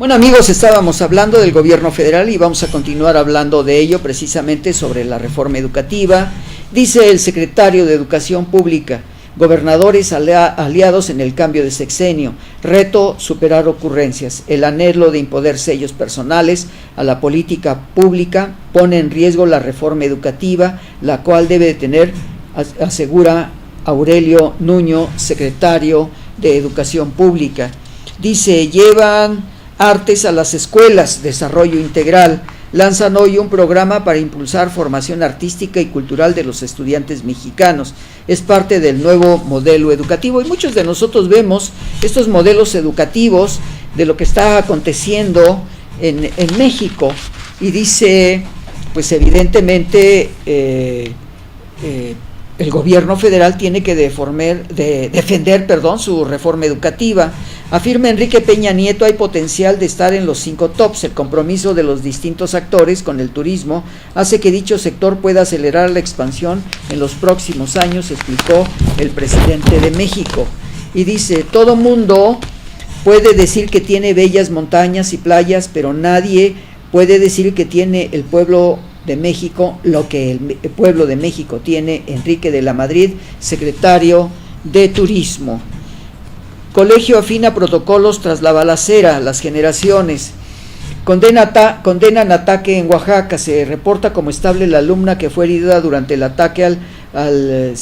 Bueno, amigos, estábamos hablando del gobierno federal y vamos a continuar hablando de ello, precisamente sobre la reforma educativa. Dice el secretario de Educación Pública: gobernadores aliados en el cambio de sexenio, reto superar ocurrencias, el anhelo de imponer sellos personales a la política pública pone en riesgo la reforma educativa, la cual debe de tener, asegura Aurelio Nuño, secretario de Educación Pública. Dice: llevan artes a las escuelas, desarrollo integral. Lanzan hoy un programa para impulsar formación artística y cultural de los estudiantes mexicanos. Es parte del nuevo modelo educativo y muchos de nosotros vemos estos modelos educativos de lo que está aconteciendo en México, y dice, pues evidentemente el gobierno federal tiene que defender su reforma educativa. Afirma Enrique Peña Nieto: hay potencial de estar en los 5 tops. El compromiso de los distintos actores con el turismo hace que dicho sector pueda acelerar la expansión en los próximos años, explicó el presidente de México. Y dice: todo mundo puede decir que tiene bellas montañas y playas, pero nadie puede decir que tiene el pueblo de México lo que el pueblo de México tiene. Enrique de la Madrid, secretario de Turismo. Colegio afina protocolos tras la balacera. Las generaciones condenan ataque en Oaxaca. Se reporta como estable la alumna que fue herida durante el ataque al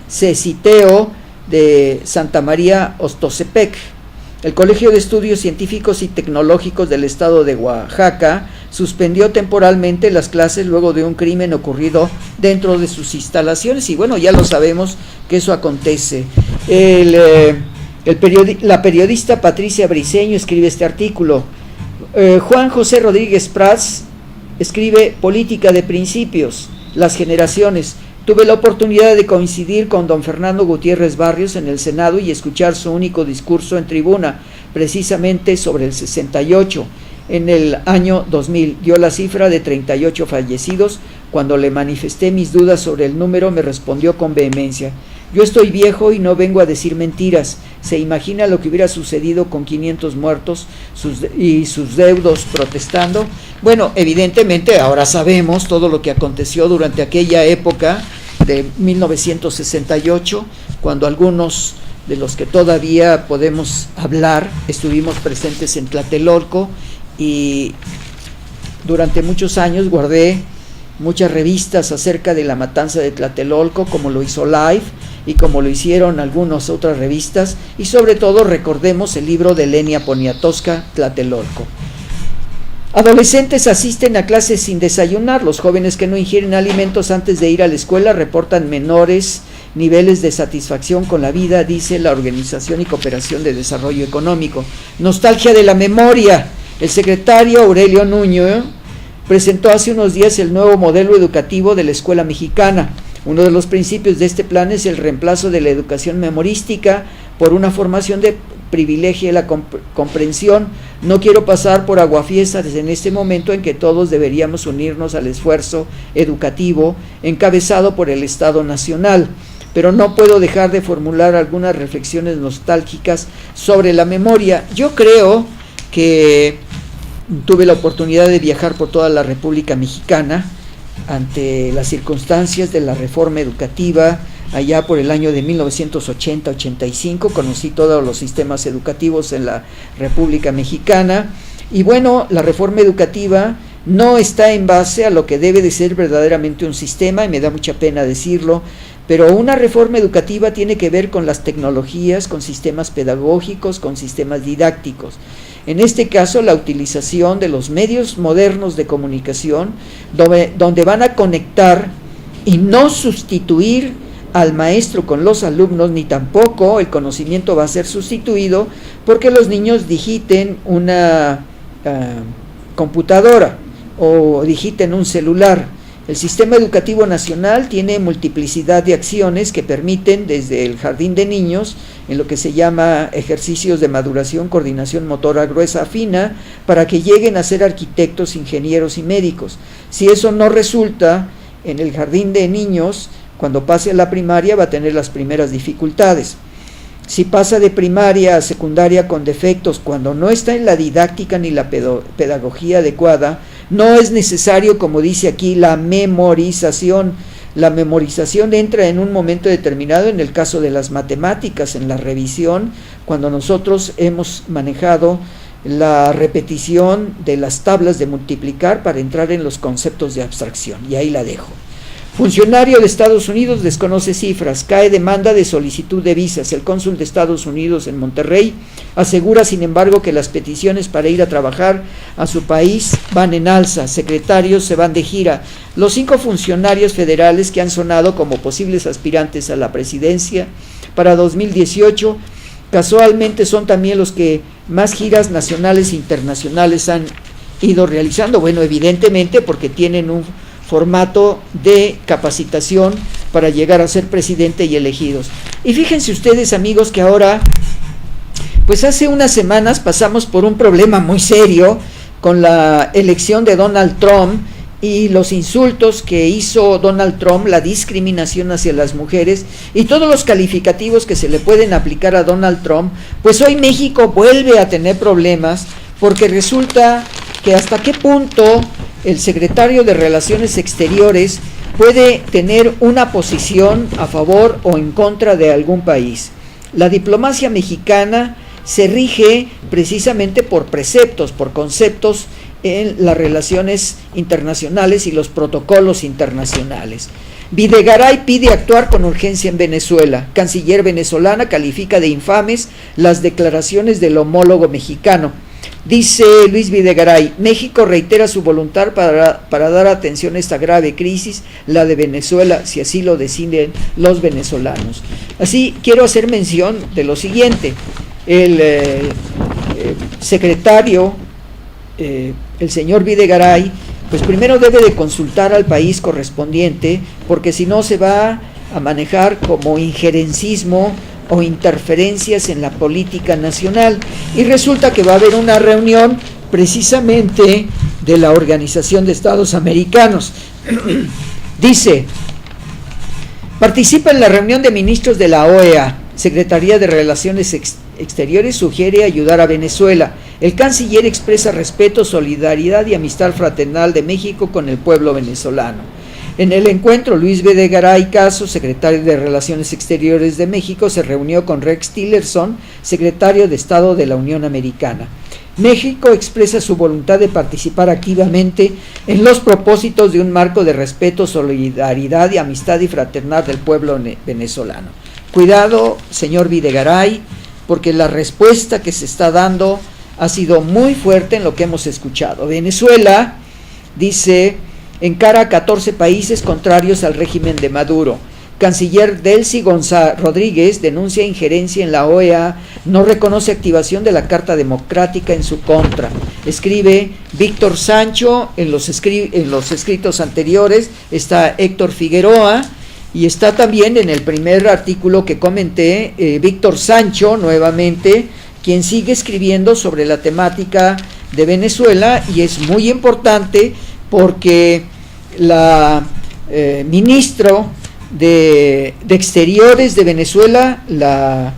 CECITEO de Santa María Ostocepec. El Colegio de Estudios Científicos y Tecnológicos del Estado de Oaxaca suspendió temporalmente las clases luego de un crimen ocurrido dentro de sus instalaciones, y bueno, ya lo sabemos que eso acontece. La periodista Patricia Briceño escribe este artículo. Juan José Rodríguez Prats escribe: política de principios, las generaciones. Tuve la oportunidad de coincidir con don Fernando Gutiérrez Barrios en el Senado y escuchar su único discurso en tribuna, precisamente sobre el 68. En el año 2000 dio la cifra de 38 fallecidos. Cuando le manifesté mis dudas sobre el número, me respondió con vehemencia: yo estoy viejo y no vengo a decir mentiras. ¿Se imagina lo que hubiera sucedido con 500 muertos y sus deudos protestando? Bueno, evidentemente ahora sabemos todo lo que aconteció durante aquella época de 1968, cuando algunos de los que todavía podemos hablar estuvimos presentes en Tlatelolco, y durante muchos años guardé muchas revistas acerca de la matanza de Tlatelolco, como lo hizo Life y como lo hicieron algunas otras revistas, y sobre todo recordemos el libro de Lenia Poniatowska, Tlatelolco. Adolescentes asisten a clases sin desayunar. Los jóvenes que no ingieren alimentos antes de ir a la escuela reportan menores niveles de satisfacción con la vida, dice la Organización y Cooperación de Desarrollo Económico. Nostalgia de la memoria. El secretario Aurelio Nuño presentó hace unos días el nuevo modelo educativo de la escuela mexicana. Uno de los principios de este plan es el reemplazo de la educación memorística por una formación de privilegie la comprensión. No quiero pasar por aguafiestas en este momento en que todos deberíamos unirnos al esfuerzo educativo encabezado por el Estado Nacional, pero no puedo dejar de formular algunas reflexiones nostálgicas sobre la memoria. Yo creo que tuve la oportunidad de viajar por toda la República Mexicana ante las circunstancias de la reforma educativa. Allá por el año de 1980-85 conocí todos los sistemas educativos en la República Mexicana, y bueno, la reforma educativa no está en base a lo que debe de ser verdaderamente un sistema, y me da mucha pena decirlo, pero una reforma educativa tiene que ver con las tecnologías, con sistemas pedagógicos, con sistemas didácticos. En este caso, la utilización de los medios modernos de comunicación, donde van a conectar y no sustituir al maestro con los alumnos, ni tampoco el conocimiento va a ser sustituido porque los niños digiten una computadora o digiten un celular. El Sistema Educativo Nacional tiene multiplicidad de acciones que permiten, desde el jardín de niños, en lo que se llama ejercicios de maduración, coordinación motora gruesa fina, para que lleguen a ser arquitectos, ingenieros y médicos. Si eso no resulta en el jardín de niños, cuando pase a la primaria va a tener las primeras dificultades. si pasa de primaria a secundaria con defectos cuando no está en la didáctica ni la pedagogía adecuada, no es necesario, como dice aquí, la memorización. La memorización entra en un momento determinado en el caso de las matemáticas, en la revisión, cuando nosotros hemos manejado la repetición de las tablas de multiplicar para entrar en los conceptos de abstracción, y ahí la dejo. Funcionario de Estados Unidos desconoce cifras, cae demanda de solicitud de visas. El cónsul de Estados Unidos en Monterrey asegura, sin embargo, que las peticiones para ir a trabajar a su país van en alza. Secretarios se van de gira. Los 5 funcionarios federales que han sonado como posibles aspirantes a la presidencia para 2018, casualmente son también los que más giras nacionales e internacionales han ido realizando. Bueno, evidentemente porque tienen un formato de capacitación para llegar a ser presidente y elegidos. Y fíjense ustedes, amigos, que ahora, pues hace unas semanas pasamos por un problema muy serio con la elección de Donald Trump y los insultos que hizo Donald Trump, la discriminación hacia las mujeres y todos los calificativos que se le pueden aplicar a Donald Trump. Pues hoy México vuelve a tener problemas porque resulta que hasta qué punto el secretario de Relaciones Exteriores puede tener una posición a favor o en contra de algún país. La diplomacia mexicana se rige precisamente por preceptos, por conceptos en las relaciones internacionales y los protocolos internacionales. Videgaray pide actuar con urgencia en Venezuela. Canciller venezolana califica de infames las declaraciones del homólogo mexicano. Dice Luis Videgaray, México reitera su voluntad para dar atención a esta grave crisis, la de Venezuela, si así lo deciden los venezolanos. Así, quiero hacer mención de lo siguiente. El secretario, el señor Videgaray, pues primero debe de consultar al país correspondiente, porque si no se va a manejar como injerencismo o interferencias en la política nacional, y resulta que va a haber una reunión precisamente de la Organización de Estados Americanos. Dice, participa en la reunión de ministros de la OEA, Secretaría de Relaciones Exteriores sugiere ayudar a Venezuela. El canciller expresa respeto, solidaridad y amistad fraternal de México con el pueblo venezolano. En el encuentro, Luis Videgaray Caso, secretario de Relaciones Exteriores de México, se reunió con Rex Tillerson, secretario de Estado de la Unión Americana. México expresa su voluntad de participar activamente en los propósitos de un marco de respeto, solidaridad y amistad y fraternal del pueblo venezolano. Cuidado, señor Videgaray, porque la respuesta que se está dando ha sido muy fuerte en lo que hemos escuchado. Venezuela, dice, encara a 14 países contrarios al régimen de Maduro. Canciller Delcy González Rodríguez denuncia injerencia en la OEA, no reconoce activación de la Carta Democrática en su contra. Escribe Víctor Sancho, en los escritos anteriores está Héctor Figueroa, y está también en el primer artículo que comenté, Víctor Sancho, nuevamente, quien sigue escribiendo sobre la temática de Venezuela, y es muy importante porque la ministro de Exteriores de Venezuela, la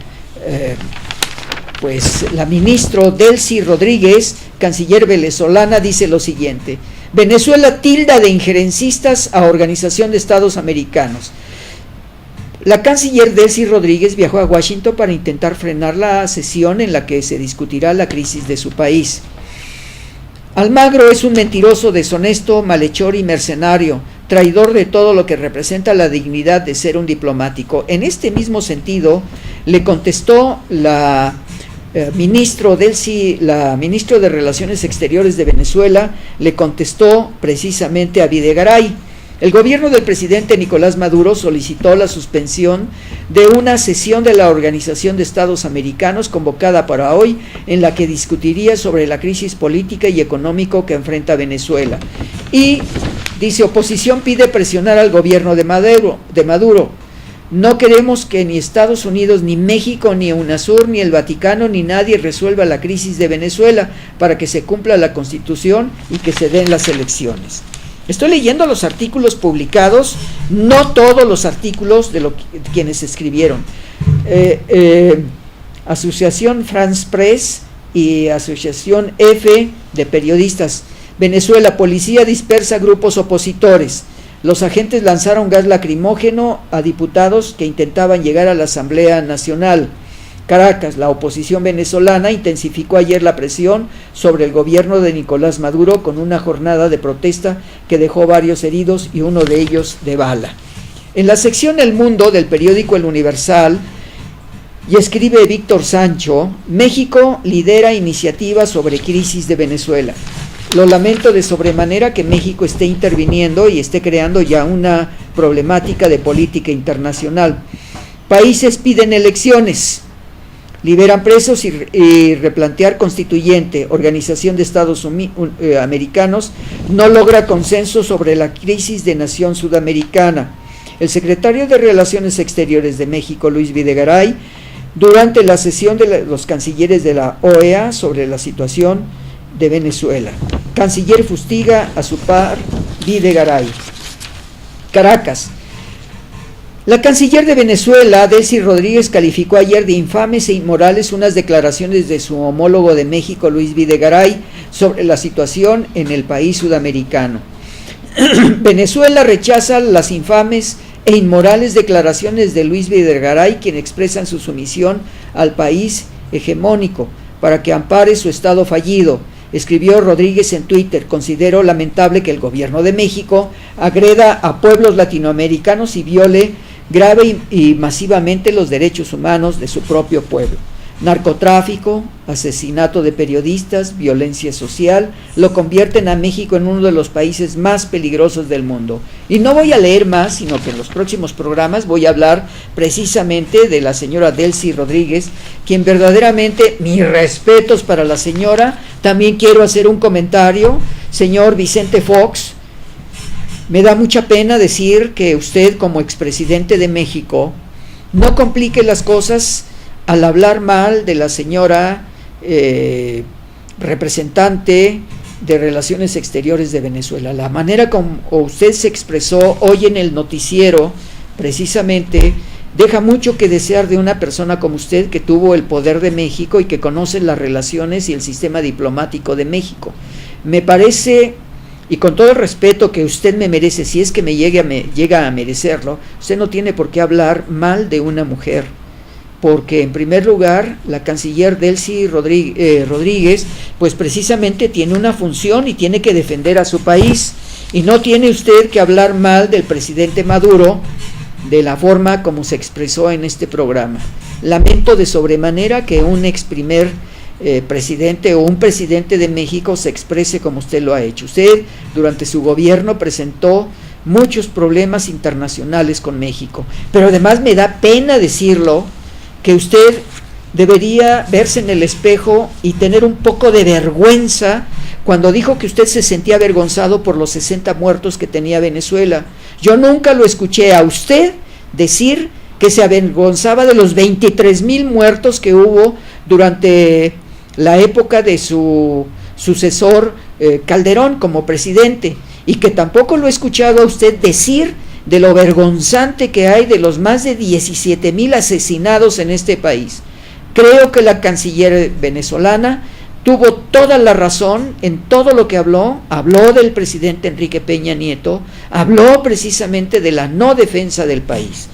ministro Delcy Rodríguez, canciller venezolana, dice lo siguiente: Venezuela tilda de injerencistas a Organización de Estados Americanos. La canciller Delcy Rodríguez viajó a Washington para intentar frenar la sesión en la que se discutirá la crisis de su país. Almagro es un mentiroso, deshonesto, malhechor y mercenario, traidor de todo lo que representa la dignidad de ser un diplomático. En este mismo sentido, le contestó la ministra de Relaciones Exteriores de Venezuela, le contestó precisamente a Videgaray. El gobierno del presidente Nicolás Maduro solicitó la suspensión de una sesión de la Organización de Estados Americanos convocada para hoy, en la que discutiría sobre la crisis política y económica que enfrenta Venezuela. Y dice, oposición pide presionar al gobierno de Maduro. No queremos que ni Estados Unidos, ni México, ni UNASUR, ni el Vaticano, ni nadie resuelva la crisis de Venezuela para que se cumpla la Constitución y que se den las elecciones. Estoy leyendo los artículos publicados, no todos los artículos de quienes escribieron. Asociación France Press y Asociación F de Periodistas. Venezuela, policía dispersa grupos opositores. Los agentes lanzaron gas lacrimógeno a diputados que intentaban llegar a la Asamblea Nacional. Caracas, la oposición venezolana intensificó ayer la presión sobre el gobierno de Nicolás Maduro con una jornada de protesta que dejó varios heridos y uno de ellos de bala. En la sección El Mundo del periódico El Universal, y escribe Víctor Sancho, México lidera iniciativas sobre crisis de Venezuela. Lo lamento de sobremanera que México esté interviniendo y esté creando ya una problemática de política internacional. Países piden elecciones, liberan presos y replantear constituyente. Organización de Estados Americanos no logra consenso sobre la crisis de nación sudamericana. El secretario de Relaciones Exteriores de México, Luis Videgaray, durante la sesión de los cancilleres de la OEA sobre la situación de Venezuela. Canciller fustiga a su par Videgaray. Caracas. La canciller de Venezuela, Delcy Rodríguez, calificó ayer de infames e inmorales unas declaraciones de su homólogo de México, Luis Videgaray, sobre la situación en el país sudamericano. Venezuela rechaza las infames e inmorales declaraciones de Luis Videgaray, quien expresan su sumisión al país hegemónico para que ampare su estado fallido. Escribió Rodríguez en Twitter: considero lamentable que el gobierno de México agreda a pueblos latinoamericanos y viole grave y masivamente los derechos humanos de su propio pueblo. Narcotráfico, asesinato de periodistas, violencia social, lo convierten a México en uno de los países más peligrosos del mundo. Y no voy a leer más, sino que en los próximos programas voy a hablar precisamente de la señora Delcy Rodríguez, quien verdaderamente, mis respetos para la señora. También quiero hacer un comentario, señor Vicente Fox. Me da mucha pena decir que usted, como expresidente de México, no complique las cosas al hablar mal de la señora representante de Relaciones Exteriores de Venezuela. La manera como usted se expresó hoy en el noticiero, precisamente, deja mucho que desear de una persona como usted, que tuvo el poder de México y que conoce las relaciones y el sistema diplomático de México. Me parece, y con todo el respeto que usted me merece, si es que llega a merecerlo, usted no tiene por qué hablar mal de una mujer, porque en primer lugar la canciller Delcy Rodríguez pues precisamente tiene una función y tiene que defender a su país, y no tiene usted que hablar mal del presidente Maduro de la forma como se expresó en este programa. Lamento de sobremanera que un ex primer presidente o un presidente de México se exprese como usted lo ha hecho. Usted durante su gobierno presentó muchos problemas internacionales con México, pero además me da pena decirlo, que usted debería verse en el espejo y tener un poco de vergüenza cuando dijo que usted se sentía avergonzado por los 60 muertos que tenía Venezuela. Yo nunca lo escuché a usted decir que se avergonzaba de los 23,000 muertos que hubo durante la época de su sucesor Calderón como presidente, y que tampoco lo he escuchado a usted decir de lo vergonzante que hay de los más de 17,000 asesinados en este país. Creo que la canciller venezolana tuvo toda la razón en todo lo que habló del presidente Enrique Peña Nieto, habló precisamente de la no defensa del país.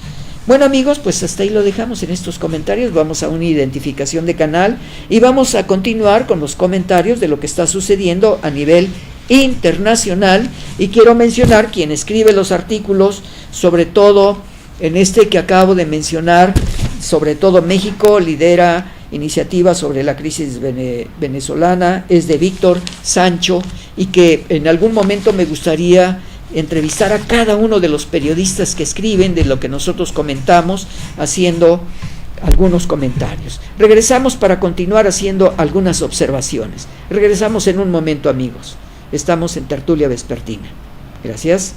Bueno amigos, pues hasta ahí lo dejamos en estos comentarios. Vamos a una identificación de canal y vamos a continuar con los comentarios de lo que está sucediendo a nivel internacional, y quiero mencionar quien escribe los artículos, sobre todo en este que acabo de mencionar, sobre todo México lidera iniciativas sobre la crisis venezolana, es de Víctor Sancho, y que en algún momento me gustaría entrevistar a cada uno de los periodistas que escriben de lo que nosotros comentamos, haciendo algunos comentarios. Regresamos para continuar haciendo algunas observaciones. Regresamos en un momento amigos. Estamos en Tertulia Vespertina. Gracias.